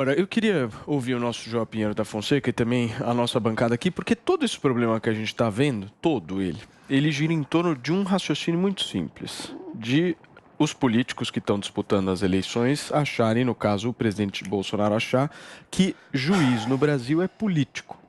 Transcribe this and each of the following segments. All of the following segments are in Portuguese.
Agora, eu queria ouvir o nosso João Pinheiro da Fonseca e também a nossa bancada aqui, porque todo esse problema que a gente está vendo, todo ele gira em torno de um raciocínio muito simples, de os políticos que estão disputando as eleições acharem, no caso o presidente Bolsonaro achar, que juiz no Brasil é político.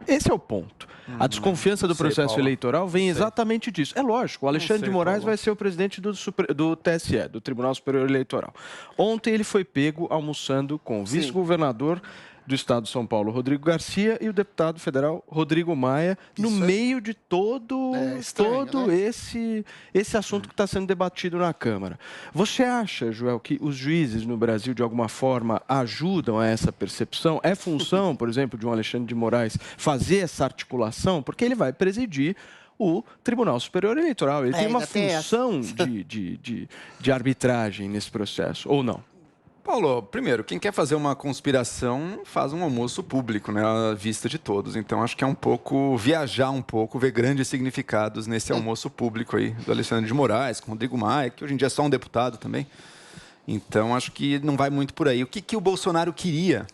Esse é o ponto. A desconfiança do processo eleitoral vem exatamente disso. É lógico, o Alexandre de Moraes vai ser o presidente do TSE, do Tribunal Superior Eleitoral. Ontem ele foi pego almoçando com o vice-governador do estado de São Paulo, Rodrigo Garcia, e o deputado federal Rodrigo Maia, no meio de todo esse assunto que está sendo debatido na Câmara. Você acha, Joel, que os juízes no Brasil, de alguma forma, ajudam a essa percepção? É função, por exemplo, de um Alexandre de Moraes fazer essa articulação? Porque ele vai presidir o Tribunal Superior Eleitoral. Ele tem uma função de arbitragem nesse processo, ou não? Paulo, primeiro, quem quer fazer uma conspiração faz um almoço público, né, à vista de todos. Então, acho que é um pouco viajar um pouco, ver grandes significados nesse almoço público aí do Alexandre de Moraes, com o Rodrigo Maia, que hoje em dia é só um deputado também. Então, acho que não vai muito por aí. O que o Bolsonaro queria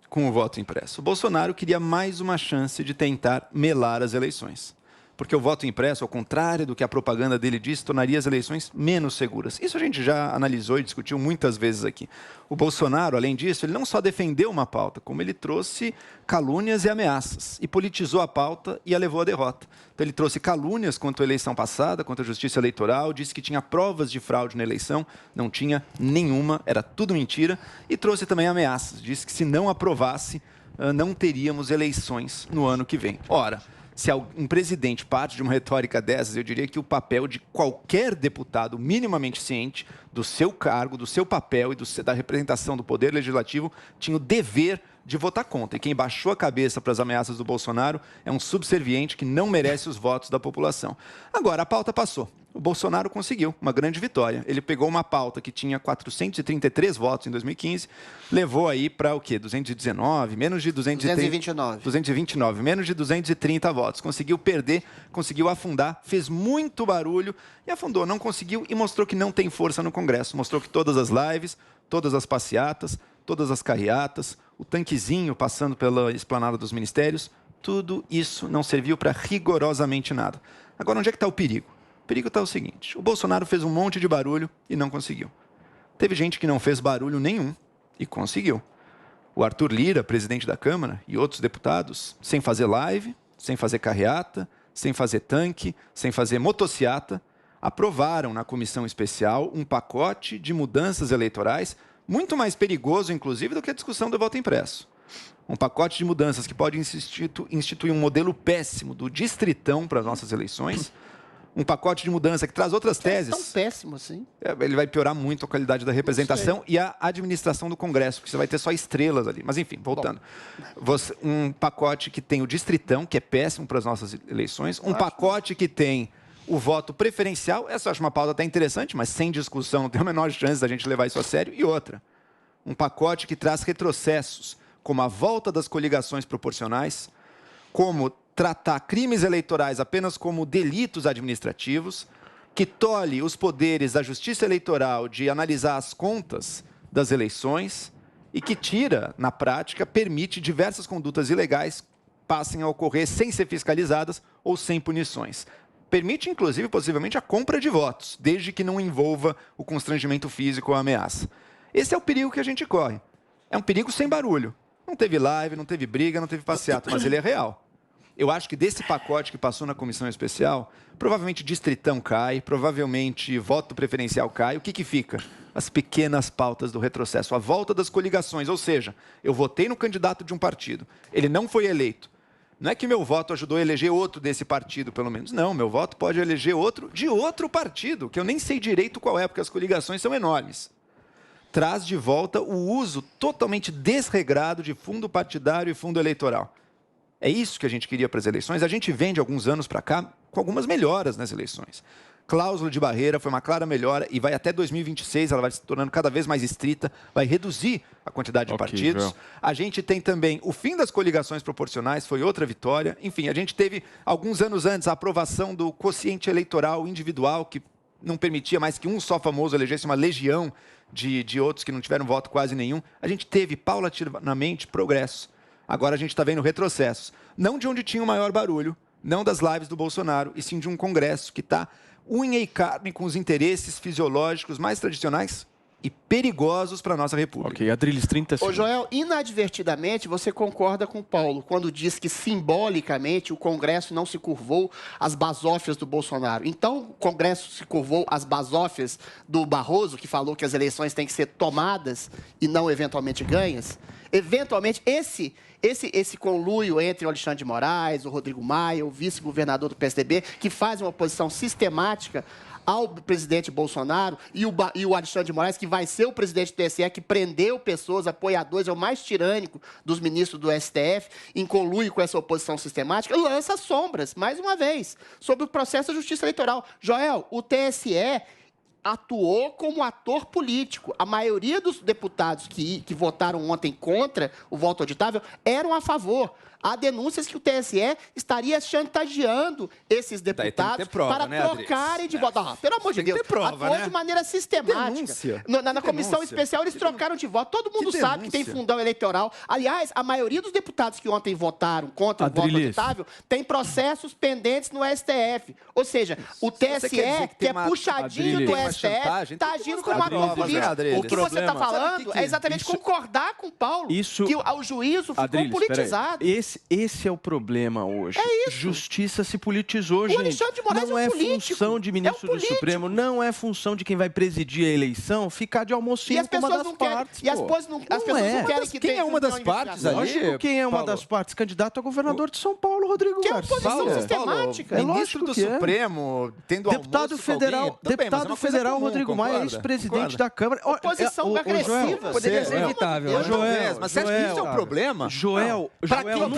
com o voto impresso? O Bolsonaro queria mais uma chance de tentar melar as eleições. Porque o voto impresso, ao contrário do que a propaganda dele diz, tornaria as eleições menos seguras. Isso a gente já analisou e discutiu muitas vezes aqui. O Bolsonaro, além disso, ele não só defendeu uma pauta, como ele trouxe calúnias e ameaças, e politizou a pauta e a levou à derrota. Então, ele trouxe calúnias contra a eleição passada, contra a justiça eleitoral, disse que tinha provas de fraude na eleição, não tinha nenhuma, era tudo mentira, e trouxe também ameaças, disse que se não aprovasse, não teríamos eleições no ano que vem. Ora, se um presidente parte de uma retórica dessas, eu diria que o papel de qualquer deputado minimamente ciente do seu cargo, do seu papel e da representação do poder legislativo tinha o dever de votar contra. E quem baixou a cabeça para as ameaças do Bolsonaro é um subserviente que não merece os votos da população. Agora, a pauta passou. O Bolsonaro conseguiu uma grande vitória. Ele pegou uma pauta que tinha 433 votos em 2015, levou aí para o quê? 219, menos de 229. 229, menos de 230 votos. Conseguiu perder, conseguiu afundar, fez muito barulho e afundou. Não conseguiu e mostrou que não tem força no Congresso. Mostrou que todas as lives, todas as passeatas, todas as carreatas, o tanquezinho passando pela esplanada dos ministérios, tudo isso não serviu para rigorosamente nada. Agora, onde é que está o perigo? O perigo está o seguinte, o Bolsonaro fez um monte de barulho e não conseguiu. Teve gente que não fez barulho nenhum e conseguiu. O Arthur Lira, presidente da Câmara, e outros deputados, sem fazer live, sem fazer carreata, sem fazer tanque, sem fazer motociata, aprovaram na comissão especial um pacote de mudanças eleitorais muito mais perigoso, inclusive, do que a discussão do voto impresso. Um pacote de mudanças que pode instituir um modelo péssimo do distritão para as nossas eleições, um pacote de mudança que traz outras teses. É tão péssimo assim. Ele vai piorar muito a qualidade da representação e a administração do Congresso, porque você vai ter só estrelas ali. Mas, enfim, voltando. Um pacote que tem o distritão, que é péssimo para as nossas eleições. Um pacote que tem o voto preferencial. Essa eu acho uma pauta até interessante, mas sem discussão, não tem a menor chance da gente levar isso a sério. E outra, um pacote que traz retrocessos, como a volta das coligações proporcionais, como tratar crimes eleitorais apenas como delitos administrativos, que tolhe os poderes da Justiça Eleitoral de analisar as contas das eleições e que tira, na prática, permite diversas condutas ilegais passem a ocorrer sem ser fiscalizadas ou sem punições. Permite, inclusive, possivelmente, a compra de votos, desde que não envolva o constrangimento físico ou a ameaça. Esse é o perigo que a gente corre. É um perigo sem barulho. Não teve live, não teve briga, não teve passeata, mas ele é real. Eu acho que desse pacote que passou na comissão especial, provavelmente distritão cai, provavelmente voto preferencial cai. O que fica? As pequenas pautas do retrocesso, a volta das coligações. Ou seja, eu votei no candidato de um partido, ele não foi eleito. Não é que meu voto ajudou a eleger outro desse partido, pelo menos. Não, meu voto pode eleger outro de outro partido, que eu nem sei direito qual é, porque as coligações são enormes. Traz de volta o uso totalmente desregrado de fundo partidário e fundo eleitoral. É isso que a gente queria para as eleições. A gente vem de alguns anos para cá com algumas melhoras nas eleições. Cláusula de barreira foi uma clara melhora e vai até 2026, ela vai se tornando cada vez mais estrita, vai reduzir a quantidade de partidos. João. A gente tem também o fim das coligações proporcionais, foi outra vitória. Enfim, a gente teve, alguns anos antes, a aprovação do quociente eleitoral individual, que não permitia mais que um só famoso elegesse uma legião de outros que não tiveram voto quase nenhum. A gente teve paulatinamente progressos. Agora a gente está vendo retrocessos. Não de onde tinha o maior barulho, não das lives do Bolsonaro, e sim de um Congresso que está unha e carne com os interesses fisiológicos mais tradicionais e perigosos para a nossa República. Ok, Adriles, 30 segundos. Ô, Joel, inadvertidamente, você concorda com o Paulo quando diz que, simbolicamente, o Congresso não se curvou às basófias do Bolsonaro. Então, o Congresso se curvou às basófias do Barroso, que falou que as eleições têm que ser tomadas e não, eventualmente, ganhas. Eventualmente, esse conluio entre o Alexandre de Moraes, o Rodrigo Maia, o vice-governador do PSDB, que faz uma oposição sistemática ao presidente Bolsonaro e o Alexandre de Moraes, que vai ser o presidente do TSE, que prendeu pessoas, apoiadores, é o mais tirânico dos ministros do STF, em conluio com essa oposição sistemática, lança sombras, mais uma vez, sobre o processo da justiça eleitoral. Joel, o TSE atuou como ator político. A maioria dos deputados que votaram ontem contra o voto auditável eram a favor. Há denúncias que o TSE estaria chantageando esses deputados para trocarem de voto. Pelo amor de Deus, atuou de maneira sistemática. Na comissão especial, eles trocaram de voto. Todo mundo sabe que tem fundão eleitoral. Aliás, a maioria dos deputados que ontem votaram contra o voto auditável tem processos pendentes no STF. Ou seja, o TSE, que é puxadinho do STF, está agindo como ator político. O que você está falando é exatamente concordar com o Paulo, que o juízo ficou politizado. Esse é o problema hoje. É isso. Justiça se politizou, gente. Alexandre de Moraes não é função de ministro do Supremo, não é função de quem vai presidir a eleição ficar de almocinho com uma das partes. E as pessoas não querem que quem é uma das partes ali? Quem é uma das partes? Candidato a governador de São Paulo, Rodrigo Garcia. Que é oposição sistemática. Ministro do Supremo, tendo deputado federal, deputado federal Rodrigo Maia, ex-presidente da Câmara. Oposição agressiva. Poderia ser evitável. Joel, mas você acha que isso é um problema? Joel, num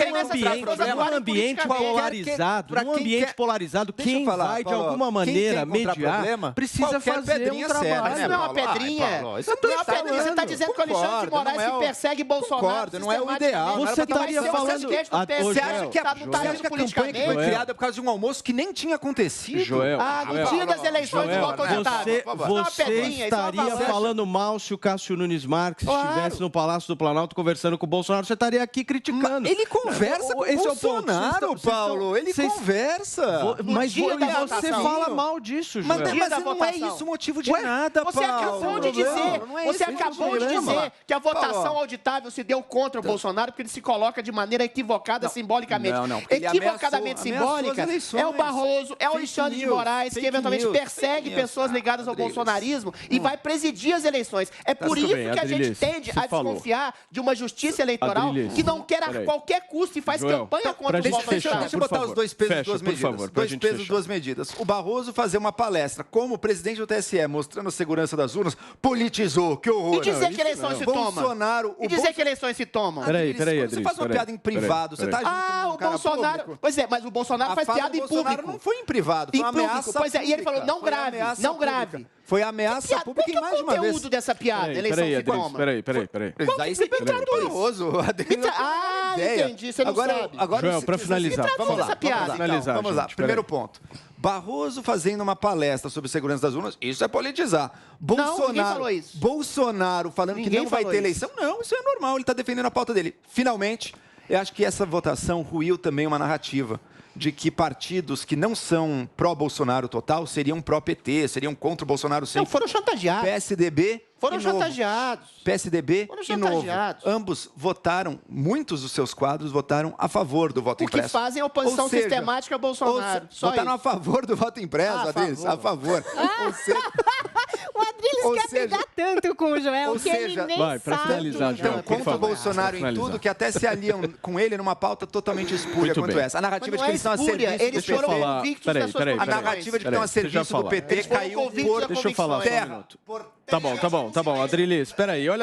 ambiente polarizado, quem vai de alguma maneira mediar precisa fazer um trabalho. Isso não é uma pedrinha. Isso não é uma pedrinha. Você está dizendo que o Alexandre de Moraes que persegue Bolsonaro. Não é o ideal. Você estaria falando... Você acha que a campanha que foi criada por causa de um almoço que nem tinha acontecido? No dia das eleições do voto auditável. Você estaria falando mal se o Cássio Nunes Marques estivesse no Palácio do Planalto conversando com o Bolsonaro. Você estaria aqui criticando. Ele conversa com o Bolsonaro, Paulo. Ele conversa. Mas você fala mal disso, Joel. Mas não é isso motivo de nada, Paulo. Você acabou de dizer, que a votação auditável se deu contra o Bolsonaro porque ele se coloca de maneira equivocada, simbolicamente. Equivocadamente simbólica é o Barroso, é o Alexandre de Moraes, que eventualmente persegue pessoas ligadas ao bolsonarismo e vai presidir as eleições. É por isso que a gente tende a desconfiar de uma justiça eleitoral que não quer a qualquer custo e faz campanha contra o voto auditável. Deixa eu botar os dois pesos e duas medidas. Dois pesos e duas medidas. O Barroso fazer uma palestra como presidente do TSE, mostrando a segurança das urnas, politizou, que horror. E dizer que eleições se tomam. E dizer que eleições se tomam. Peraí, você faz uma piada em privado, você tá agindo o Bolsonaro... Pois é, mas o Bolsonaro faz piada em público. Não foi em privado, foi uma ameaça. Pois é, e ele falou, não grave, não grave. Foi ameaça pública em mais de uma vez. Qual é o conteúdo dessa piada? Eleição se toma. Peraí. Daí você tratou Barroso. Entendi, você não sabe. Joel, para finalizar. Vamos lá. Primeiro ponto. Barroso fazendo uma palestra sobre segurança das urnas, isso é politizar. Ninguém falou isso. Bolsonaro falando que não vai ter eleição, não, isso é normal, ele está defendendo a pauta dele. Finalmente, eu acho que essa votação ruiu também uma narrativa de que partidos que não são pró-Bolsonaro total seriam pró-PT, seriam contra o Bolsonaro sempre. Não, foram chantageados. PSDB Foram chantageados. PSDB e Novo. Ambos votaram, muitos dos seus quadros votaram a favor do voto impresso. O que fazem oposição sistemática a Bolsonaro. Votaram a favor do voto impresso, Adriles? A favor. O Adriles quer brigar tanto com o Joel que ele nem sabe. Para finalizar, Joel, então, contra o Bolsonaro em tudo, que até se aliam com ele numa pauta totalmente espúria quanto essa. A narrativa de que eles estão a serviço eles foram convictos das suas A narrativa de que estão a serviço do PT caiu por Deixa eu falar só um minuto. Tá bom, Adriles, espera aí, olha